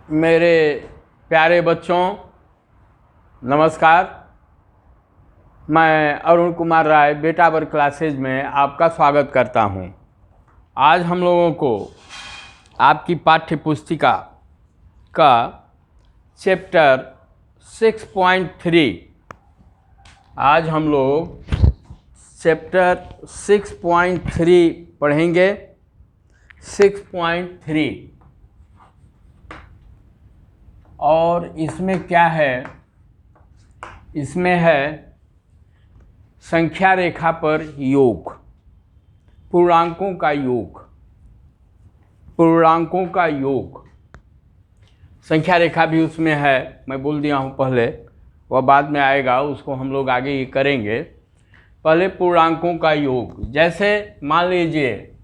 मेरे प्यारे बच्चों, नमस्कार। मैं अरुण कुमार राय बेटा वर क्लासेज में आपका स्वागत करता हूं। आज हम लोगों को आपकी पाठ्य पुस्तिका का चैप्टर 6.3 आज हम लोग चैप्टर 6.3 पढ़ेंगे। 6.3 और इसमें क्या है? इसमें है संख्या रेखा पर योग, पूर्णांकों का योग। पूर्णांकों का योग, संख्या रेखा भी उसमें है। मैं बोल दिया हूँ पहले, वह बाद में आएगा, उसको हम लोग आगे ये करेंगे। पहले पूर्णांकों का योग, जैसे मान लीजिए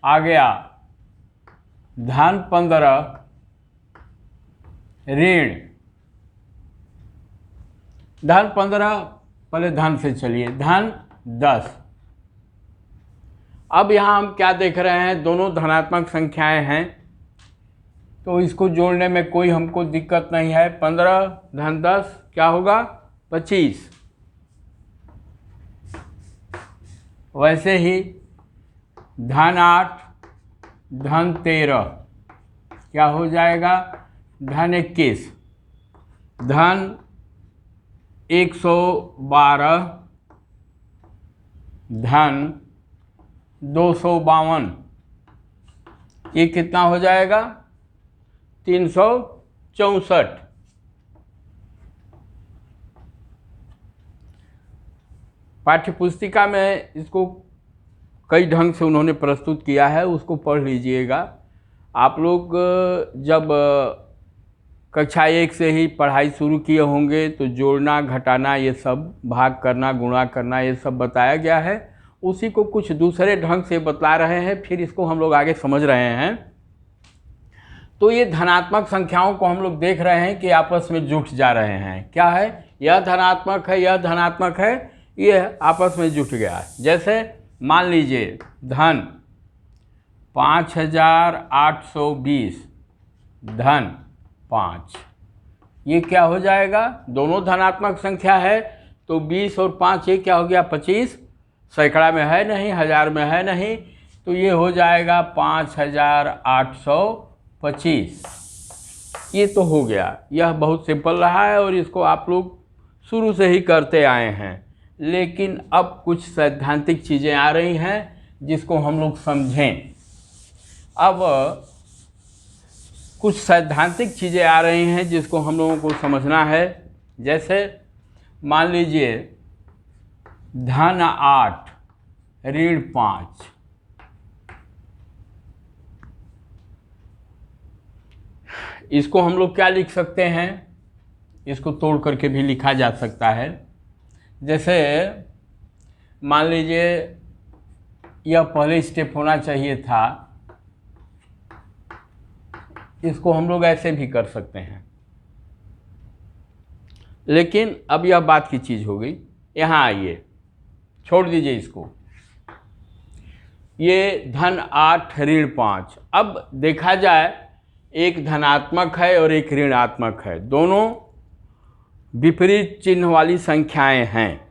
आ गया धन 15 ऋण धन 15, पहले धन से चलिए, धन 10। अब यहाँ हम क्या देख रहे हैं? दोनों धनात्मक संख्याएं हैं, तो इसको जोड़ने में कोई हमको दिक्कत नहीं है। 15 धन 10 क्या होगा? 25। वैसे ही धन 8 धन 13 क्या हो जाएगा? धन 21। धन 112 धन 252, ये कितना हो जाएगा? 364। पाठ्यपुस्तिका में इसको कई ढंग से उन्होंने प्रस्तुत किया है, उसको पढ़ लीजिएगा। आप लोग जब कक्षा 1 से ही पढ़ाई शुरू किए होंगे तो जोड़ना, घटाना, ये सब, भाग करना, गुणा करना, ये सब बताया गया है। उसी को कुछ दूसरे ढंग से बता रहे हैं, फिर इसको हम लोग आगे समझ रहे हैं। तो ये धनात्मक संख्याओं को हम लोग देख रहे हैं कि आपस में जुट जा रहे हैं। क्या है? यह धनात्मक है, यह धनात्मक है, ये आपस में जुट गया। जैसे मान लीजिए धन 5820 धन 5, ये क्या हो जाएगा? दोनों धनात्मक संख्या है, तो 20 और 5 ये क्या हो गया? 25। सैकड़ा में है नहीं, हजार में है नहीं, तो ये हो जाएगा 5825। ये तो हो गया। यह बहुत सिंपल रहा है और इसको आप लोग शुरू से ही करते आए हैं। लेकिन अब कुछ सैद्धांतिक चीज़ें आ रही हैं जिसको हम लोग समझें। अब कुछ सैद्धांतिक चीज़ें आ रही हैं जिसको हम लोगों को समझना है। जैसे मान लीजिए धन 8 ऋण 5, इसको हम लोग क्या लिख सकते हैं? इसको तोड़ करके भी लिखा जा सकता है। जैसे मान लीजिए यह पहले स्टेप होना चाहिए था, इसको हम लोग ऐसे भी कर सकते हैं, लेकिन अब यह बात की चीज़ हो गई। यहाँ आइए, छोड़ दीजिए इसको। ये धन 8 ऋण 5। अब देखा जाए, एक धनात्मक है और एक ऋणात्मक है, दोनों विपरीत चिन्ह वाली संख्याएं हैं।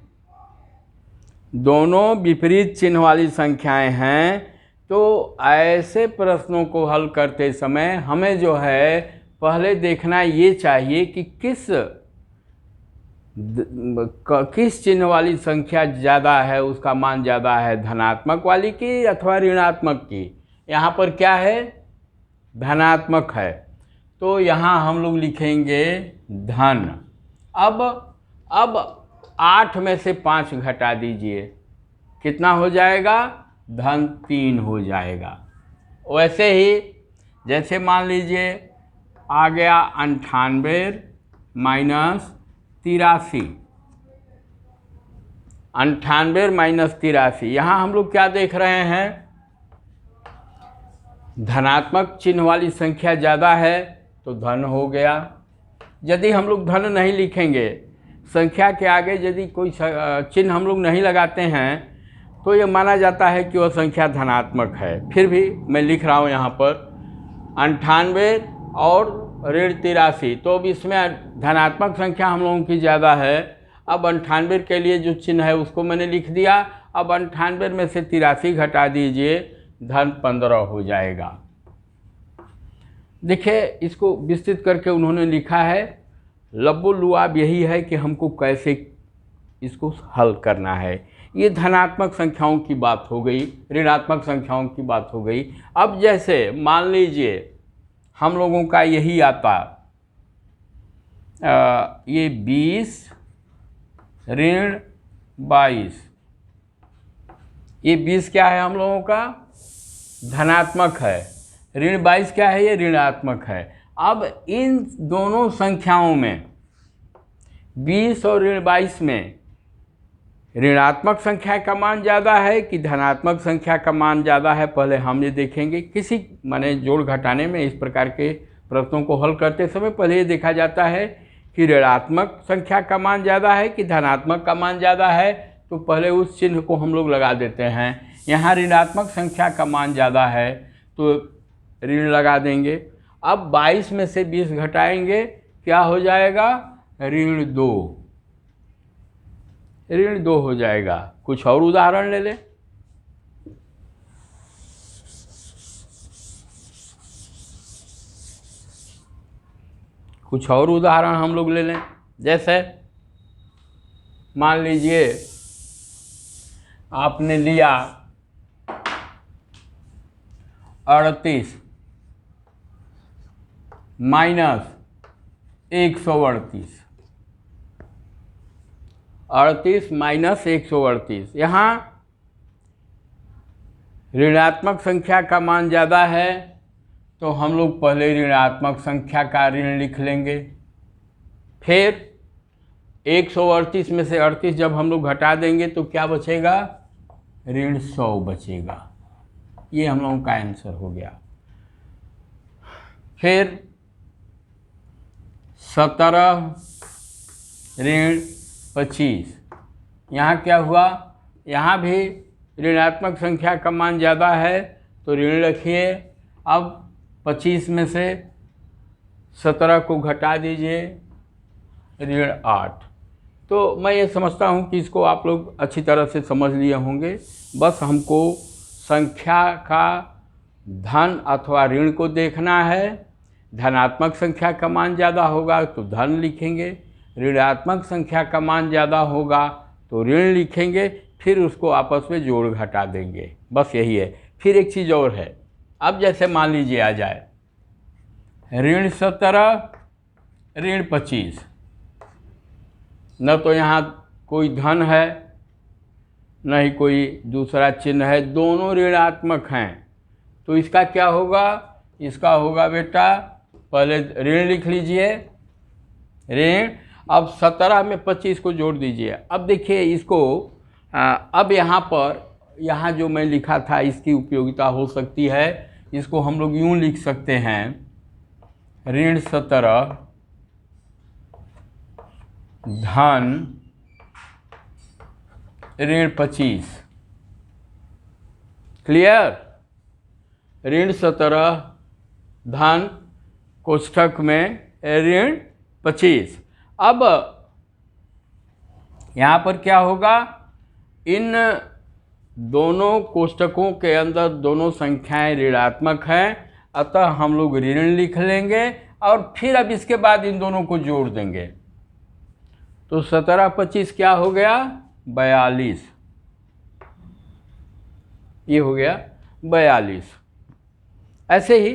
दोनों विपरीत चिन्ह वाली संख्याएं हैं। तो ऐसे प्रश्नों को हल करते समय हमें जो है पहले देखना ये चाहिए कि किस चिन्ह वाली संख्या ज़्यादा है, उसका मान ज़्यादा है, धनात्मक वाली की अथवा ऋणात्मक की। यहाँ पर क्या है? धनात्मक है, तो यहाँ हम लोग लिखेंगे धन। अब 8 में से 5 घटा दीजिए, कितना हो जाएगा? धन 3 हो जाएगा। वैसे ही जैसे मान लीजिए आ गया 98 माइनस 83, 98 माइनस 83। यहाँ हम लोग क्या देख रहे हैं? धनात्मक चिन्ह वाली संख्या ज़्यादा है तो धन हो गया। यदि हम लोग धन नहीं लिखेंगे, संख्या के आगे यदि कोई चिन्ह हम लोग नहीं लगाते हैं, तो ये माना जाता है कि वह संख्या धनात्मक है। फिर भी मैं लिख रहा हूँ यहाँ पर 98 और ऋण 83। तो अब इसमें धनात्मक संख्या हम लोगों की ज़्यादा है। अब 98 के लिए जो चिन्ह है उसको मैंने लिख दिया। अब 98 में से 83 घटा दीजिए, धन 15 हो जाएगा। देखिए इसको विस्तृत करके उन्होंने लिखा है। लबो-लुआब यही है कि हमको कैसे इसको हल करना है। ये धनात्मक संख्याओं की बात हो गई, ऋणात्मक संख्याओं की बात हो गई। अब जैसे मान लीजिए हम लोगों का यही आता, ये 20 ऋण 22, ये 20 क्या है हम लोगों का, धनात्मक है। ऋण 22 क्या है, ये ऋणात्मक है। अब इन दोनों संख्याओं में 20 और ऋण 22 में ऋणात्मक संख्या का मान ज़्यादा है कि धनात्मक संख्या का मान ज़्यादा है, पहले हम ये देखेंगे। किसी माने जोड़ घटाने में इस प्रकार के प्रश्नों को हल करते समय पहले ये देखा जाता है कि ऋणात्मक संख्या का मान ज़्यादा है कि धनात्मक का मान ज़्यादा है। तो पहले उस चिन्ह को हम लोग लगा देते हैं। यहाँ ऋणात्मक संख्या का मान ज़्यादा है तो ऋण लगा देंगे। अब 22 में से 20 घटाएंगे, क्या हो जाएगा, ऋण 2, ऋण 2 हो जाएगा। कुछ और उदाहरण ले लें। कुछ और उदाहरण हम लोग ले लें। जैसे मान लीजिए आपने लिया 38 माइनस 138, 38 माइनस 138। यहाँ ऋणात्मक संख्या का मान ज़्यादा है तो हम लोग पहले ऋणात्मक संख्या का ऋण लिख लेंगे। फिर 138 में से 38 जब हम लोग घटा देंगे तो क्या बचेगा, ऋण 100 बचेगा। ये हम लोगों का आंसर हो गया। फिर 17 ऋण 25, यहाँ क्या हुआ, यहाँ भी ऋणात्मक संख्या का मान ज़्यादा है तो ऋण रखिए। अब 25 में से 17 को घटा दीजिए, ऋण 8। तो मैं ये समझता हूँ कि इसको आप लोग अच्छी तरह से समझ लिए होंगे। बस हमको संख्या का धन अथवा ऋण को देखना है। धनात्मक संख्या का मान ज़्यादा होगा तो धन लिखेंगे, ऋणात्मक संख्या का मान ज़्यादा होगा तो ऋण लिखेंगे, फिर उसको आपस में जोड़ घटा देंगे। बस यही है। फिर एक चीज़ और है। अब जैसे मान लीजिए आ जाए ऋण 17 ऋण 25, न तो यहाँ कोई धन है न ही कोई दूसरा चिन्ह है, दोनों ऋणात्मक हैं। तो इसका क्या होगा, इसका होगा बेटा, पहले ऋण लिख लीजिए, ऋण। अब 17 में 25 को जोड़ दीजिए। अब देखिए इसको अब यहाँ पर, यहाँ जो मैं लिखा था इसकी उपयोगिता हो सकती है। इसको हम लोग यूँ लिख सकते हैं, ऋण 17 धन ऋण 25। क्लियर, ऋण 17 धन कोष्ठक में ऋण 25। अब यहाँ पर क्या होगा, इन दोनों कोष्ठकों के अंदर दोनों संख्याएं ऋणात्मक हैं, अतः हम लोग ऋण लिख लेंगे और फिर अब इसके बाद इन दोनों को जोड़ देंगे। तो 17 25 क्या हो गया, 42। ये हो गया 42। ऐसे ही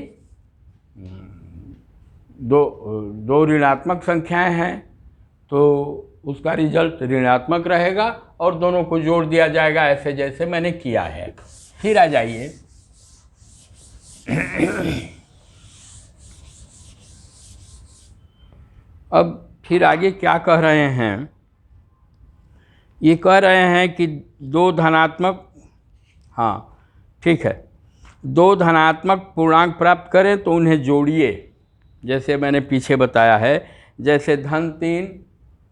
दो ऋणात्मक संख्याएं हैं तो उसका रिजल्ट ऋणात्मक रहेगा और दोनों को जोड़ दिया जाएगा, ऐसे जैसे मैंने किया है। फिर आ जाइए अब फिर आगे क्या कह रहे हैं, ये कह रहे हैं कि दो धनात्मक, हाँ ठीक है, दो धनात्मक पूर्णांक प्राप्त करें तो उन्हें जोड़िए। जैसे मैंने पीछे बताया है, जैसे धन 3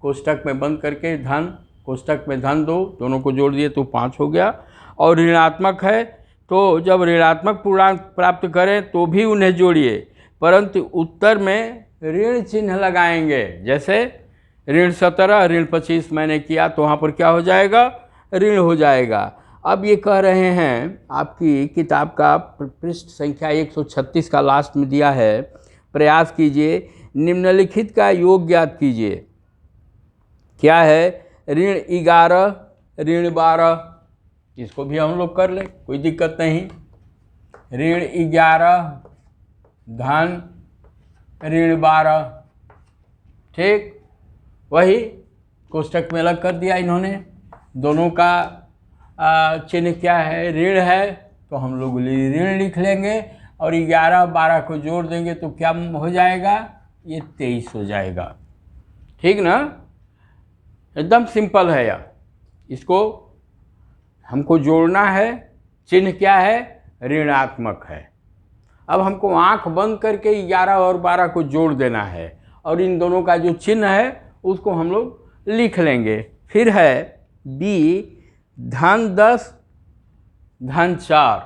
कोष्ठक में बंद करके धन कोष्ठक में धन 2, दोनों को जोड़ दिए तो 5 हो गया। और ऋणात्मक है तो जब ऋणात्मक पूर्णांक प्राप्त करें तो भी उन्हें जोड़िए, परंतु उत्तर में ऋण चिन्ह लगाएंगे। जैसे ऋण 17 ऋण 25 मैंने किया तो वहाँ पर क्या हो जाएगा, ऋण हो जाएगा। अब ये कह रहे हैं, आपकी किताब का पृष्ठ संख्या 136 का लास्ट में दिया है, प्रयास कीजिए निम्नलिखित का योग ज्ञात कीजिए। क्या है, ऋण 11 ऋण 12, इसको भी हम लोग कर लें, कोई दिक्कत नहीं। ऋण 11 धन ऋण 12, ठीक, वही कोष्टक में अलग कर दिया इन्होंने। दोनों का चिन्ह क्या है, ऋण है, तो हम लोग ऋण लिख लेंगे और 11 12 को जोड़ देंगे तो क्या हो जाएगा, ये 23 हो जाएगा। ठीक ना, एकदम सिंपल है यार। इसको हमको जोड़ना है, चिन्ह क्या है, ऋणात्मक है। अब हमको आंख बंद करके 11 और 12 को जोड़ देना है और इन दोनों का जो चिन्ह है उसको हम लोग लिख लेंगे। फिर है बी, धन 10 धन 4,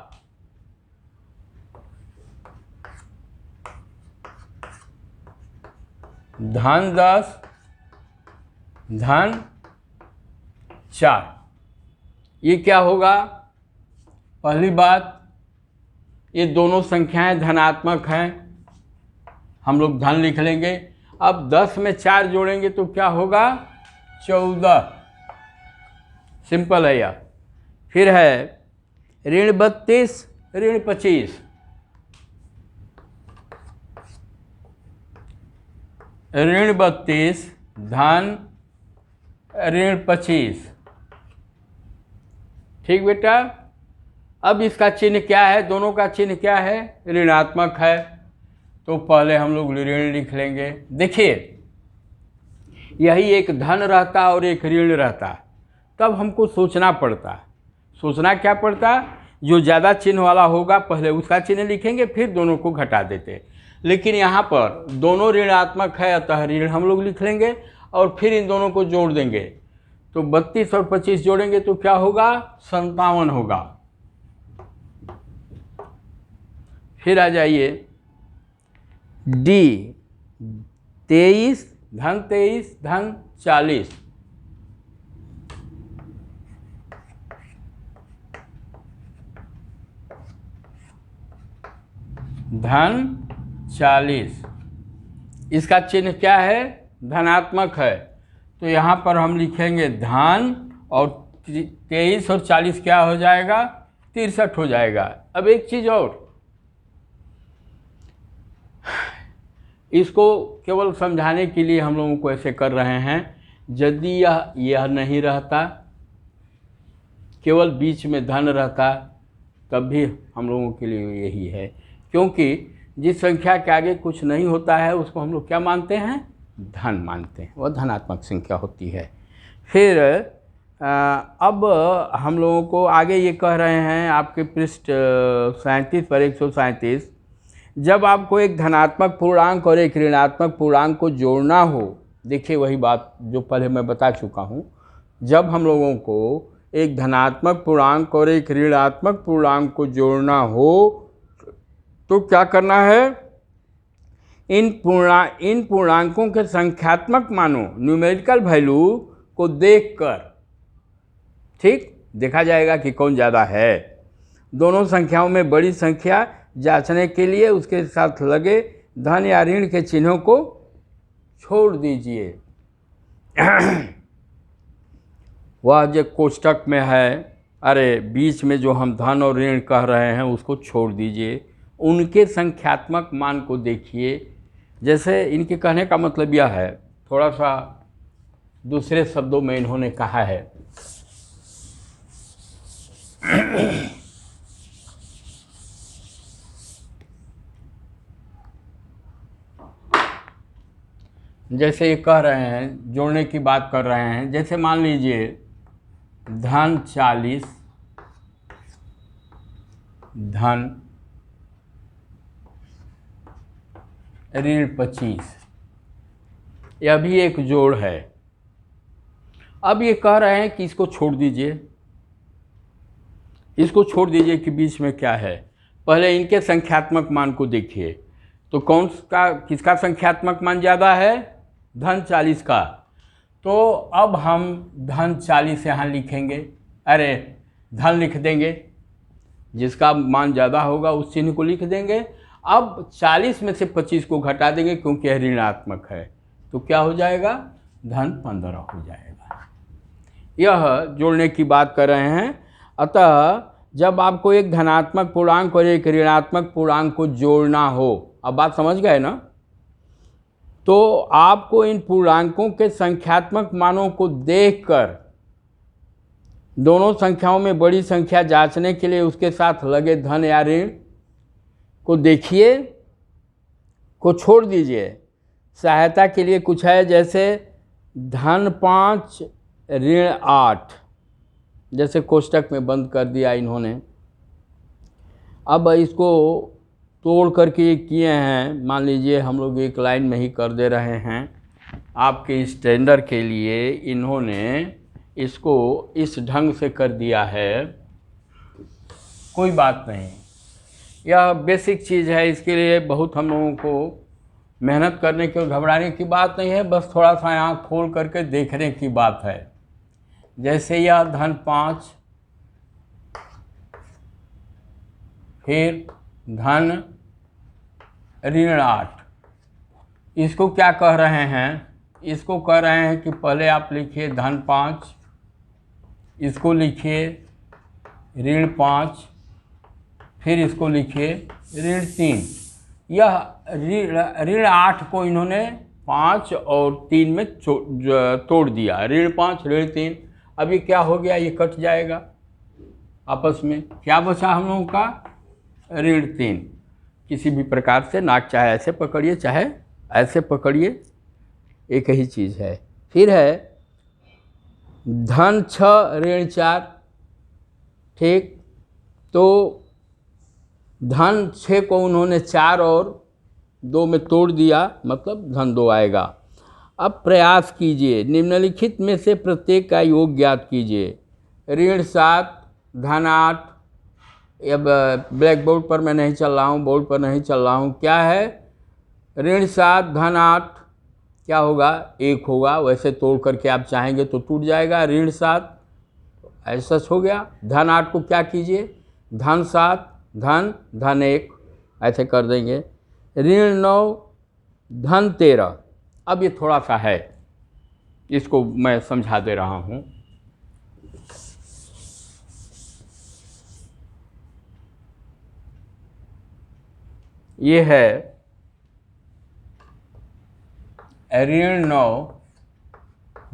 धन 10 धन 4। ये क्या होगा, पहली बात ये दोनों संख्याएं धनात्मक हैं, हम लोग धन लिख लेंगे। अब 10 में 4 जोड़ेंगे तो क्या होगा, 14, सिंपल है यार। फिर है ऋण 32 ऋण 25, ऋण 32 धन ऋण 25, ठीक बेटा। अब इसका चिन्ह क्या है, दोनों का चिन्ह क्या है, ऋणात्मक है, तो पहले हम लोग ऋण लिख लेंगे। देखिए यही एक धन रहता और एक ऋण रहता, तब हमको सोचना पड़ता। सोचना क्या पड़ता, जो ज़्यादा चिन्ह वाला होगा पहले उसका चिन्ह लिखेंगे, फिर दोनों को घटा देते। लेकिन यहाँ पर दोनों ऋणात्मक है, अतः ऋण हम लोग लिख लेंगे और फिर इन दोनों को जोड़ देंगे। तो 32 और 25 जोड़ेंगे तो क्या होगा, 57 होगा। फिर आ जाइए डी, 23 धन 23 धन 40, धन 40। इसका चिन्ह क्या है, धनात्मक है, तो यहाँ पर हम लिखेंगे धन और 23 और 40 क्या हो जाएगा, 63 हो जाएगा। अब एक चीज़ और, इसको केवल समझाने के लिए हम लोगों को ऐसे कर रहे हैं। यदि यह नहीं रहता, केवल बीच में धन रहता, तब भी हम लोगों के लिए यही है, क्योंकि जिस संख्या के आगे कुछ नहीं होता है उसको हम लोग क्या मानते हैं, धन मानते हैं, वह धनात्मक संख्या होती है। फिर अब हम लोगों को आगे ये कह रहे हैं आपके पृष्ठ 37 पर 137, जब आपको एक धनात्मक पूर्णांक और एक ऋणात्मक पूर्णांक को जोड़ना हो, देखिए वही बात जो पहले मैं बता चुका हूँ, जब हम लोगों को एक धनात्मक पूर्णांक और एक ऋणात्मक पूर्णांक को जोड़ना हो तो क्या करना है, इन पूर्णांकों के संख्यात्मक मानों न्यूमेरिकल वैल्यू को देखकर, ठीक, देखा जाएगा कि कौन ज़्यादा है। दोनों संख्याओं में बड़ी संख्या जांचने के लिए उसके साथ लगे धन या ऋण के चिन्हों को छोड़ दीजिए। वह जो कोष्टक में है, अरे बीच में जो हम धन और ऋण कह रहे हैं उसको छोड़ दीजिए, उनके संख्यात्मक मान को देखिए। जैसे इनके कहने का मतलब यह है, थोड़ा सा दूसरे शब्दों में इन्होंने कहा है, जैसे ये कह रहे हैं, जोड़ने की बात कर रहे हैं। जैसे मान लीजिए धन 40 धन ऋण 25, यह भी एक जोड़ है। अब ये कह रहे हैं कि इसको छोड़ दीजिए, इसको छोड़ दीजिए कि बीच में क्या है, पहले इनके संख्यात्मक मान को देखिए। तो कौन का किसका संख्यात्मक मान ज़्यादा है? धन 40 का। तो अब हम धन 40 यहाँ लिखेंगे, अरे धन लिख देंगे, जिसका मान ज़्यादा होगा उस चिन्ह को लिख देंगे। अब 40 में से 25 को घटा देंगे क्योंकि यह ऋणात्मक है, तो क्या हो जाएगा? धन 15 हो जाएगा। यह जोड़ने की बात कर रहे हैं। अतः जब आपको एक धनात्मक पूर्णांक और एक ऋणात्मक पूर्णांक को जोड़ना हो, अब बात समझ गए ना, तो आपको इन पूर्णांकों के संख्यात्मक मानों को देखकर दोनों संख्याओं में बड़ी संख्या जांचने के लिए उसके साथ लगे धन या ऋण को देखिए, को छोड़ दीजिए। सहायता के लिए कुछ है, जैसे धन 5 ऋण 8, जैसे कोष्टक में बंद कर दिया इन्होंने। अब इसको तोड़ करके किए हैं, मान लीजिए हम लोग एक लाइन में ही कर दे रहे हैं आपके स्टैंडर्ड के लिए। इन्होंने इसको इस ढंग से कर दिया है, कोई बात नहीं, यह बेसिक चीज़ है। इसके लिए बहुत हम लोगों को मेहनत करने की और घबराने की बात नहीं है, बस थोड़ा सा यहाँ खोल करके देखने की बात है। जैसे यह धन 5, फिर धन ऋण 8, इसको क्या कह रहे हैं? इसको कह रहे हैं कि पहले आप लिखिए धन 5, इसको लिखिए ऋण 5, फिर इसको लिखिए ऋण 3। यह ऋण 8 को इन्होंने 5 और 3 में तोड़ दिया, ऋण 5 ऋण 3। अब ये क्या हो गया? ये कट जाएगा आपस में। क्या बचा हम लोगों का? ऋण 3। किसी भी प्रकार से नाक चाहे ऐसे पकड़िए चाहे ऐसे पकड़िए, एक ही चीज़ है। फिर है धन 6 ऋण 4, ठीक। तो धन 6 को उन्होंने 4 और 2 में तोड़ दिया, मतलब धन 2 आएगा। अब प्रयास कीजिए, निम्नलिखित में से प्रत्येक का योग ज्ञात कीजिए। ऋण 7 धन 8, अब ब्लैक बोर्ड पर मैं नहीं चल रहा हूँ, बोर्ड पर नहीं चल रहा हूँ। क्या है? ऋण 7 धन 8 क्या होगा? 1 होगा। वैसे तोड़ करके आप चाहेंगे तो टूट जाएगा। ऋण 7 ऐसा हो गया। धन 8 को क्या कीजिए? धन 7 धन धन 1 ऐसे कर देंगे। ऋण 9 धन 13। अब ये थोड़ा सा है, इसको मैं समझा दे रहा हूँ। ये है ऋण 9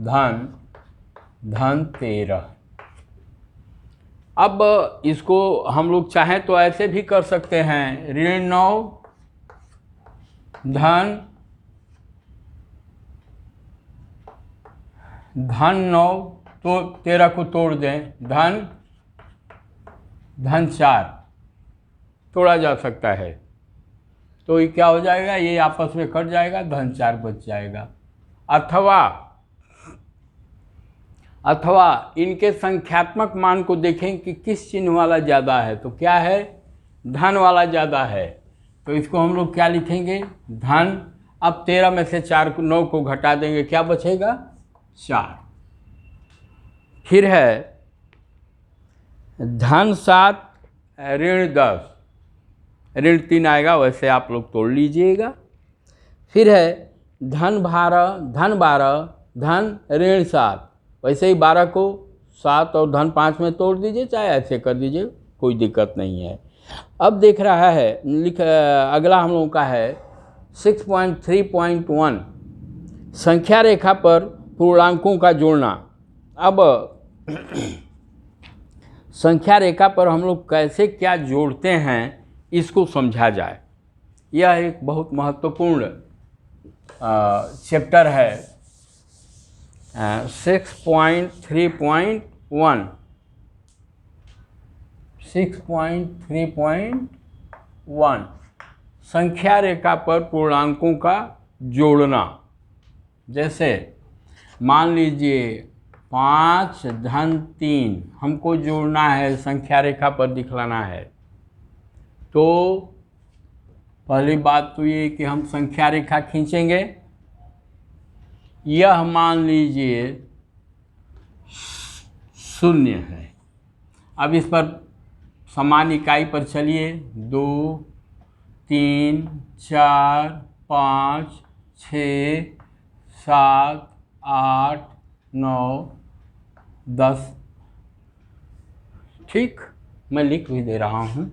धन धन 13। अब इसको हम लोग चाहें तो ऐसे भी कर सकते हैं, ऋण 9 धन 9, तो 13 को तोड़ दें, धन 4 तोड़ा जा सकता है। तो ये क्या हो जाएगा? ये आपस में कट जाएगा, धन 4 बच जाएगा। अथवा इनके संख्यात्मक मान को देखें कि किस चिन्ह वाला ज़्यादा है। तो क्या है? धन वाला ज़्यादा है, तो इसको हम लोग क्या लिखेंगे? धन। अब 13 में से 9 को घटा देंगे, क्या बचेगा? 4। फिर है धन 7 ऋण 10, ऋण 3 आएगा, वैसे आप लोग तोड़ लीजिएगा। फिर है धन 12 धन ऋण 7, वैसे ही 12 को 7 और धन 5 में तोड़ दीजिए, चाहे ऐसे कर दीजिए, कोई दिक्कत नहीं है। अब देख रहा है अगला हम लोगों का है 6.3.1 संख्या रेखा पर पूर्णांकों का जोड़ना। अब संख्या रेखा पर हम लोग कैसे क्या जोड़ते हैं इसको समझा जाए। यह एक बहुत महत्वपूर्ण चैप्टर है। 6.3.1 संख्या रेखा पर पूर्णांकों का जोड़ना। जैसे मान लीजिए 5 धन 3 हमको जोड़ना है, संख्या रेखा पर दिखलाना है। तो पहली बात तो ये कि हम संख्या रेखा खींचेंगे। यह मान लीजिए 0 है। अब इस पर समान इकाई पर चलिए, 2 3 4 5 6 7 8 9 10। ठीक, मैं लिख भी दे रहा हूँ।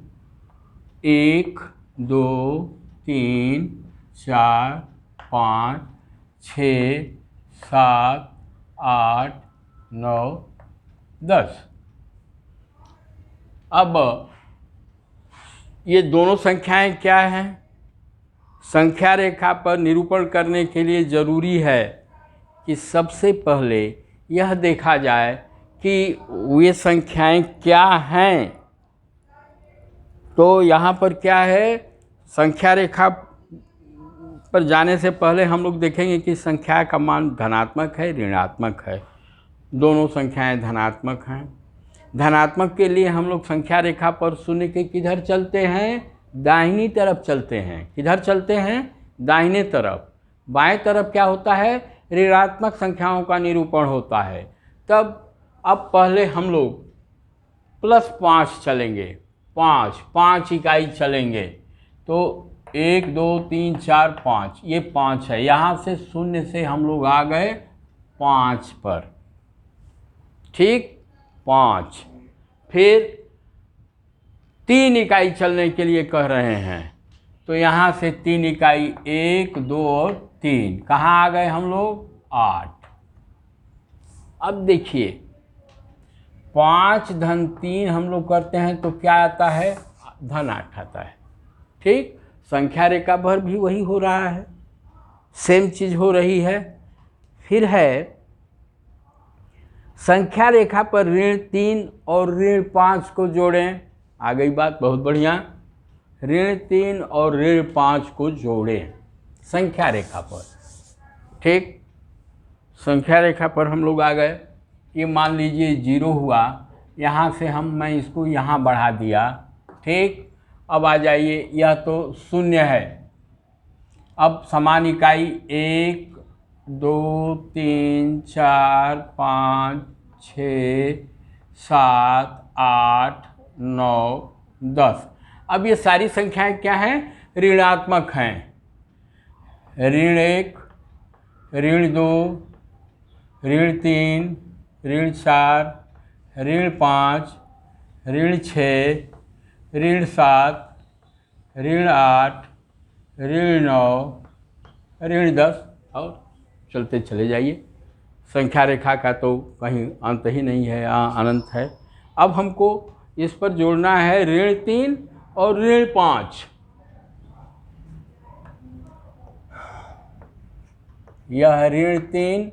1 2 3 4 5 6 7 8 9 10। अब ये दोनों संख्याएं क्या हैं? संख्या रेखा पर निरूपण करने के लिए ज़रूरी है कि सबसे पहले यह देखा जाए कि वे संख्याएं क्या हैं। तो यहाँ पर क्या है, संख्या रेखा पर जाने से पहले हम लोग देखेंगे कि संख्या का मान धनात्मक है, ऋणात्मक है। दोनों संख्याएं धनात्मक हैं। धनात्मक के लिए हम लोग संख्या रेखा पर 0 के किधर चलते हैं? दाहिनी तरफ चलते हैं। किधर चलते हैं? दाहिने तरफ। बाएं तरफ क्या होता है? ऋणात्मक संख्याओं का निरूपण होता है। तब अब पहले हम लोग +5 चलेंगे। 5 इकाई चलेंगे। तो 1 2 3 4 5, ये 5 है। यहाँ से 0 से हम लोग आ गए 5 पर। ठीक, 5। फिर 3 इकाई चलने के लिए कह रहे हैं। तो यहाँ से 3 इकाई, 1 2 और 3, कहाँ आ गए हम लोग? 8। अब देखिए 5 धन 3 हम लोग करते हैं तो क्या आता है? धन 8 आता है। ठीक, संख्या रेखा पर भी वही हो रहा है, सेम चीज़ हो रही है। फिर है संख्या रेखा पर ऋण 3 और ऋण 5 को जोड़ें। आ गई बात, बहुत बढ़िया। ऋण 3 और ऋण 5 को जोड़ें संख्या रेखा पर। ठीक, संख्या रेखा पर हम लोग आ गए। ये मान लीजिए 0 हुआ, यहाँ से मैं इसको यहाँ बढ़ा दिया। ठीक, अब आ जाइए, यह तो 0 है। अब समान इकाई 1 2 3 4 5 6 7 8 9 10। अब ये सारी संख्याएं क्या हैं? ऋणात्मक हैं। ऋण 1, ऋण 2, ऋण 3, ऋण 4, ऋण 5, ऋण 6, ऋण 7, ऋण 8, ऋण 9, ऋण 10, और चलते चले जाइए। संख्या रेखा का तो कहीं अंत ही नहीं है, अनंत है। अब हमको इस पर जोड़ना है ऋण 3 और ऋण 5। यह ऋण 3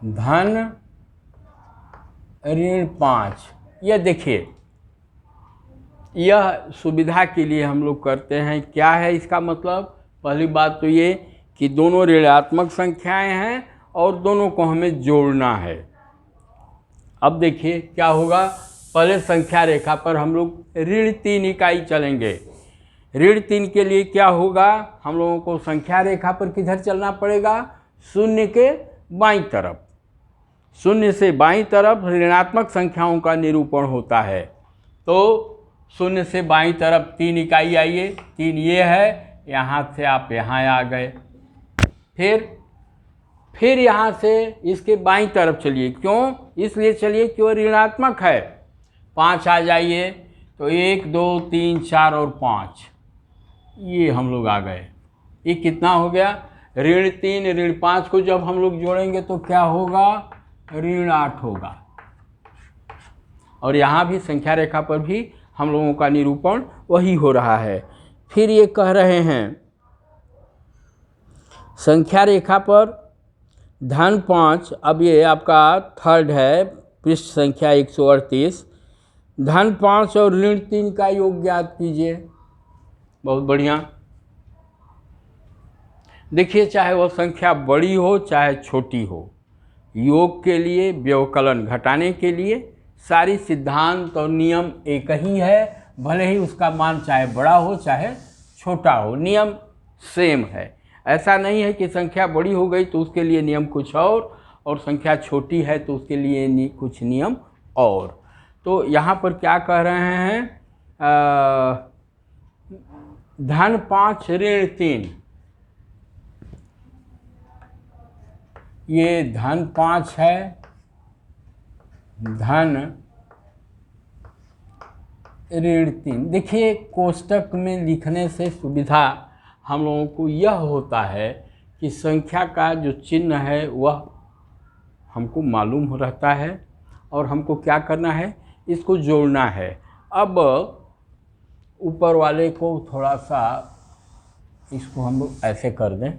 धन ऋण 5। यह देखिए, यह सुविधा के लिए हम लोग करते हैं। क्या है इसका मतलब? पहली बात तो ये कि दोनों ऋणात्मक संख्याएं हैं और दोनों को हमें जोड़ना है। अब देखिए क्या होगा। पहले संख्या रेखा पर हम लोग ऋण 3 इकाई चलेंगे। ऋण 3 के लिए क्या होगा? हम लोगों को संख्या रेखा पर किधर चलना पड़ेगा? 0 के बाईं तरफ। 0 से बाईं तरफ ऋणात्मक संख्याओं का निरूपण होता है। तो 0 से बाईं तरफ 3 इकाई आइए। 3 ये है, यहाँ से आप यहाँ आ गए। फिर यहाँ से इसके बाईं तरफ चलिए। क्यों? इसलिए चलिए कि वो ऋणात्मक है। 5 आ जाइए। तो 1 2 3 4 और 5, ये हम लोग आ गए। ये कितना हो गया? ऋण 3 ऋण 5 को जब हम लोग जोड़ेंगे तो क्या होगा? ऋण 8 होगा। और यहाँ भी संख्या रेखा पर भी हम लोगों का निरूपण वही हो रहा है। फिर ये कह रहे हैं संख्या रेखा पर धन 5, अब ये आपका थर्ड है, पृष्ठ संख्या 138। धन 5 और ऋण 3 का योग ज्ञात कीजिए। बहुत बढ़िया। देखिए, चाहे वह संख्या बड़ी हो चाहे छोटी हो, योग के लिए, व्यवकलन घटाने के लिए सारी सिद्धांत और नियम एक ही है। भले ही उसका मान चाहे बड़ा हो चाहे छोटा हो, नियम सेम है। ऐसा नहीं है कि संख्या बड़ी हो गई तो उसके लिए नियम कुछ और संख्या छोटी है तो उसके लिए कुछ नियम और। तो यहाँ पर क्या कह रहे हैं, धन 5 ऋण 3, ये धन 5 है, धन ऋण 3। देखिए कोष्टक में लिखने से सुविधा हम लोगों को यह होता है कि संख्या का जो चिन्ह है वह हमको मालूम रहता है और हमको क्या करना है, इसको जोड़ना है। अब ऊपर वाले को थोड़ा सा इसको हम लोग ऐसे कर दें।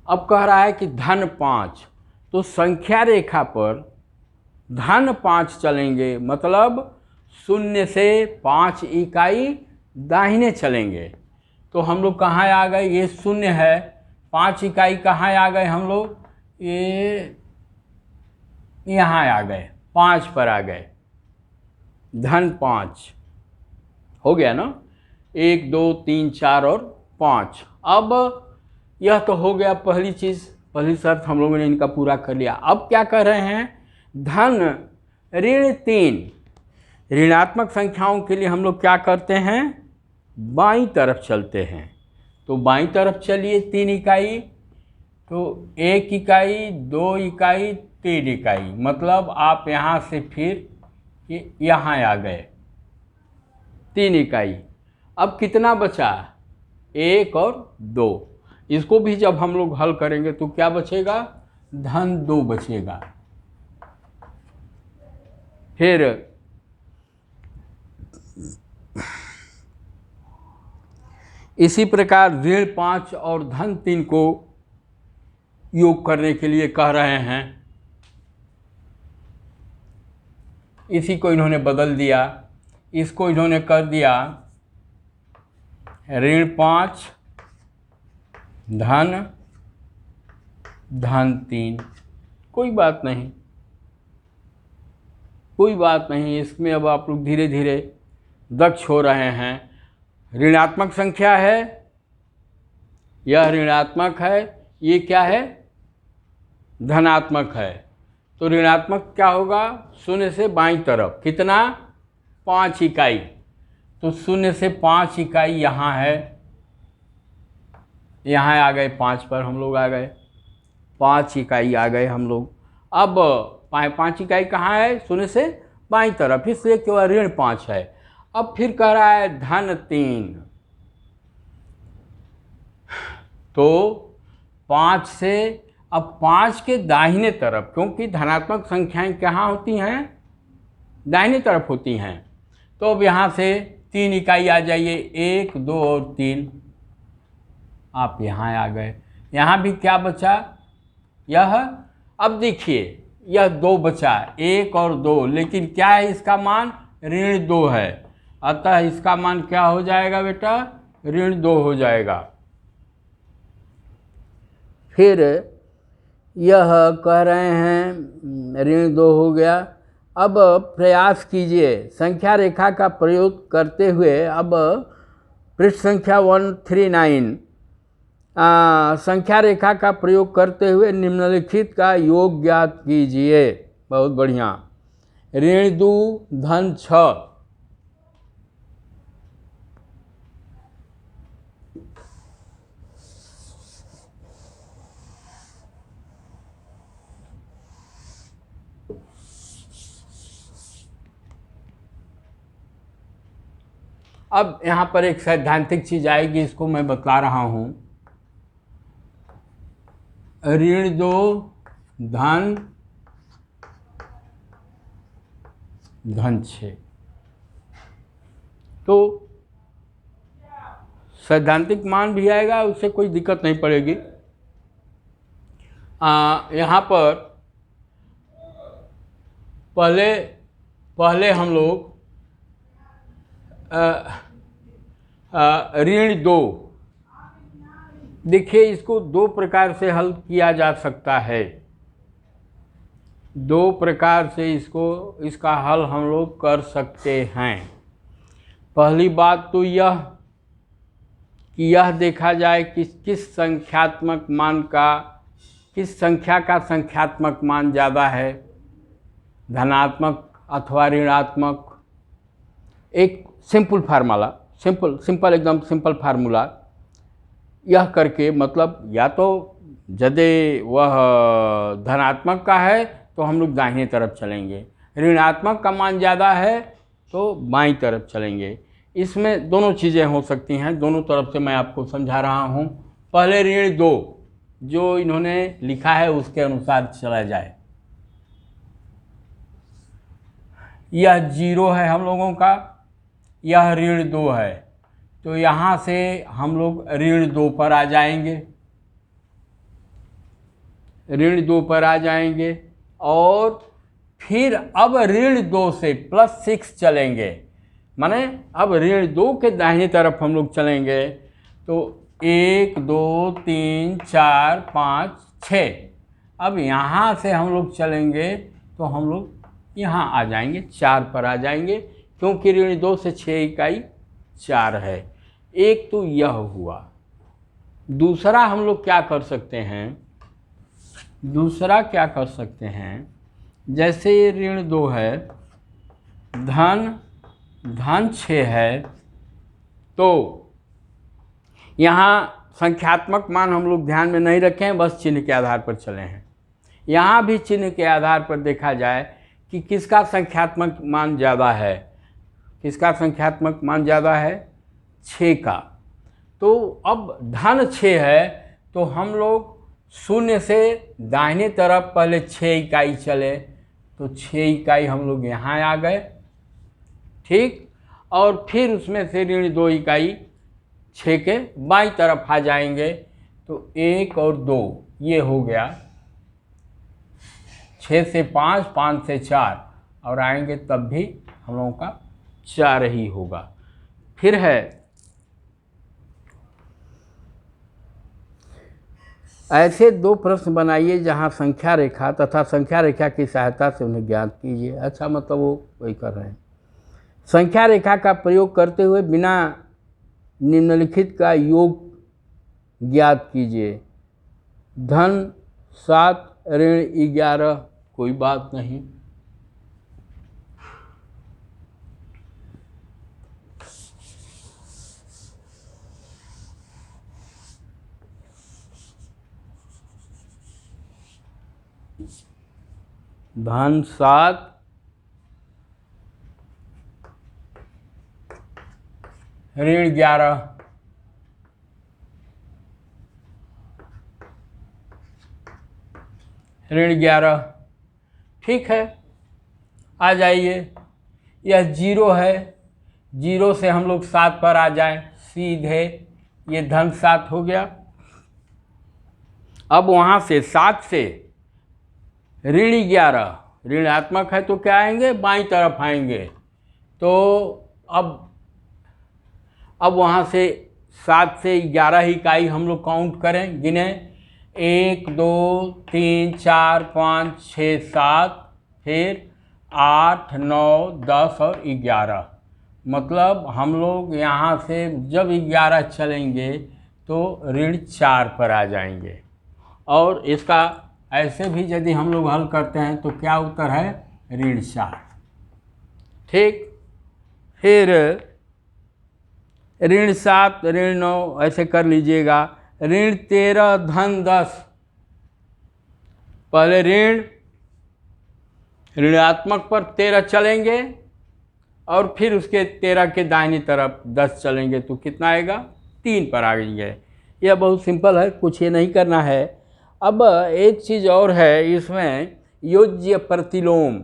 अब कह रहा है कि धन 5, तो संख्या रेखा पर धन 5 चलेंगे, मतलब 0 से 5 इकाई दाहिने चलेंगे। तो हम लोग कहाँ आ गए, ये 0 है, 5 इकाई कहाँ आ गए हम लोग, ये यहाँ आ गए, 5 पर आ गए, धन 5 हो गया ना, 1 2 3 4 और 5। अब यह तो हो गया पहली चीज़, पहली शर्त हम लोगों ने इनका पूरा कर लिया। अब क्या कर रहे हैं, धन ऋण 3, ऋणात्मक संख्याओं के लिए हम लोग क्या करते हैं, बाईं तरफ चलते हैं। तो बाईं तरफ चलिए 3 इकाई, तो 1 इकाई 2 इकाई 3 इकाई, मतलब आप यहाँ से फिर यहाँ आ गए 3 इकाई। अब कितना बचा, 1 और 2। इसको भी जब हम लोग हल करेंगे तो क्या बचेगा, धन 2 बचेगा। फिर इसी प्रकार ऋण 5 और धन 3 को योग करने के लिए कह रहे हैं। इसी को इन्होंने बदल दिया, इसको इन्होंने कर दिया ऋण 5 धन 3। कोई बात नहीं, कोई बात नहीं, इसमें अब आप लोग धीरे धीरे दक्ष हो रहे हैं। ऋणात्मक संख्या है, यह ऋणात्मक है, ये क्या है, धनात्मक है। तो ऋणात्मक क्या होगा, 0 से बाईं तरफ कितना, 5 इकाई। तो 0 से 5 इकाई यहाँ है, यहाँ आ गए 5 पर हम लोग आ गए, 5 इकाई आ गए हम लोग। अब 5 इकाई कहाँ है, 0 से बाईं तरफ, इसलिए केवल ऋण 5 है। अब फिर कह रहा है धन 3, तो 5 से, अब 5 के दाहिने तरफ, क्योंकि धनात्मक संख्याएं कहाँ होती हैं, दाहिने तरफ होती हैं। तो अब यहाँ से 3 इकाई आ जाइए, 1 2 और 3, आप यहाँ आ गए। यहाँ भी क्या बचा, यह, अब देखिए यह 2 बचा, 1 और 2, लेकिन क्या है इसका मान, ऋण 2 है, अतः इसका मान क्या हो जाएगा बेटा, ऋण 2 हो जाएगा। फिर यह कह रहे हैं ऋण 2 हो गया। अब प्रयास कीजिए संख्या रेखा का प्रयोग करते हुए। अब पृष्ठ संख्या 139, संख्या रेखा का प्रयोग करते हुए निम्नलिखित का योग ज्ञात कीजिए। बहुत बढ़िया, ऋण 2 धन 6, अब यहाँ पर एक सैद्धांतिक चीज आएगी, इसको मैं बता रहा हूँ। ऋण 2 धन 6, तो सैद्धांतिक मान भी आएगा, उससे कोई दिक्कत नहीं पड़ेगी। यहाँ पर पहले हम लोग ऋण 2, देखिए इसको 2 प्रकार से हल किया जा सकता है। दो प्रकार से इसका हल हम लोग कर सकते हैं। पहली बात तो यह कि यह देखा जाए कि किस संख्या का संख्यात्मक मान ज़्यादा है, धनात्मक अथवा ऋणात्मक। एक सिंपल फार्मूला, सिंपल एकदम सिंपल फार्मूला यह करके, मतलब या तो यदि वह धनात्मक का है तो हम लोग दाहिने तरफ चलेंगे, ऋणात्मक का मान ज़्यादा है तो बाईं तरफ चलेंगे। इसमें दोनों चीज़ें हो सकती हैं, दोनों तरफ से मैं आपको समझा रहा हूँ। पहले ऋण 2 जो इन्होंने लिखा है उसके अनुसार चला जाए। यह 0 है हम लोगों का, यह ऋण 2 है, तो यहाँ से हम लोग ऋण 2 पर आ जाएंगे, ऋण 2 पर आ जाएंगे और फिर अब ऋण 2 से +6 चलेंगे, माने अब ऋण 2 के दाहिने तरफ हम लोग चलेंगे। तो 1 2 3 4 5 6, अब यहाँ से हम लोग चलेंगे तो हम लोग यहाँ आ जाएंगे, 4 पर आ जाएंगे, क्योंकि ऋण 2 से 6 इकाई 4 है। एक तो यह हुआ। दूसरा हम लोग क्या कर सकते हैं, जैसे ये ऋण 2 है, धन 6 है, तो यहाँ संख्यात्मक मान हम लोग ध्यान में नहीं रखें, बस चिन्ह के आधार पर चले हैं। यहाँ भी चिन्ह के आधार पर देखा जाए कि किसका संख्यात्मक मान ज़्यादा है, 6 का। तो अब धन 6 है तो हम लोग 0 से दाहिने तरफ पहले 6 इकाई चले, तो 6 इकाई हम लोग यहाँ आ गए, ठीक। और फिर उसमें से ऋण 2 इकाई 6 के बाईं तरफ आ जाएंगे, तो 1 और 2 ये हो गया, 6 से 5, 5 से 4 और आएंगे तब भी हम लोगों का 4 ही होगा। फिर है ऐसे 2 प्रश्न बनाइए जहां संख्या रेखा तथा संख्या रेखा की सहायता से उन्हें ज्ञात कीजिए। अच्छा, मतलब वो वही कर रहे हैं। संख्या रेखा का प्रयोग करते हुए बिना निम्नलिखित का योग ज्ञात कीजिए। धन 7 ऋण 11, कोई बात नहीं। धन 7 ऋण 11, ठीक है, आ जाइए। यह 0 है, 0 से हम लोग 7 पर आ जाएं सीधे, ये धन 7 हो गया। अब वहाँ से 7 से ऋण 11, ऋणात्मक है तो क्या आएंगे, बाईं तरफ आएंगे। तो अब वहाँ से 7 से 11 इकाई हम लोग काउंट करें, गिने, 1 2 3 4 5 6 7, फिर 8 9 10 और 11। मतलब हम लोग यहाँ से जब 11 चलेंगे तो ऋण 4 पर आ जाएंगे। और इसका ऐसे भी यदि हम लोग हल करते हैं तो क्या उत्तर है, ऋण 4, ठीक। फिर ऋण 7 ऋण 9 ऐसे कर लीजिएगा। ऋण 13 धन 10, पहले ऋणात्मक पर 13 चलेंगे और फिर उसके 13 के दाहिनी तरफ 10 चलेंगे, तो कितना आएगा, 3 पर आ जाएंगे। यह बहुत सिंपल है, कुछ ये नहीं करना है। अब एक चीज़ और है इसमें, योज्य प्रतिलोम।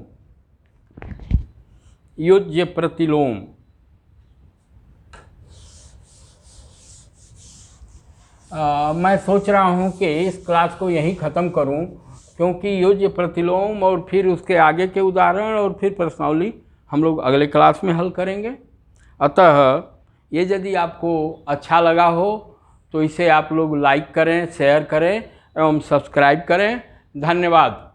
मैं सोच रहा हूँ कि इस क्लास को यहीं ख़त्म करूँ, क्योंकि योज्य प्रतिलोम और फिर उसके आगे के उदाहरण और फिर प्रश्नावली हम लोग अगले क्लास में हल करेंगे। अतः ये यदि आपको अच्छा लगा हो तो इसे आप लोग लाइक करें, शेयर करें एवं सब्सक्राइब करें। धन्यवाद।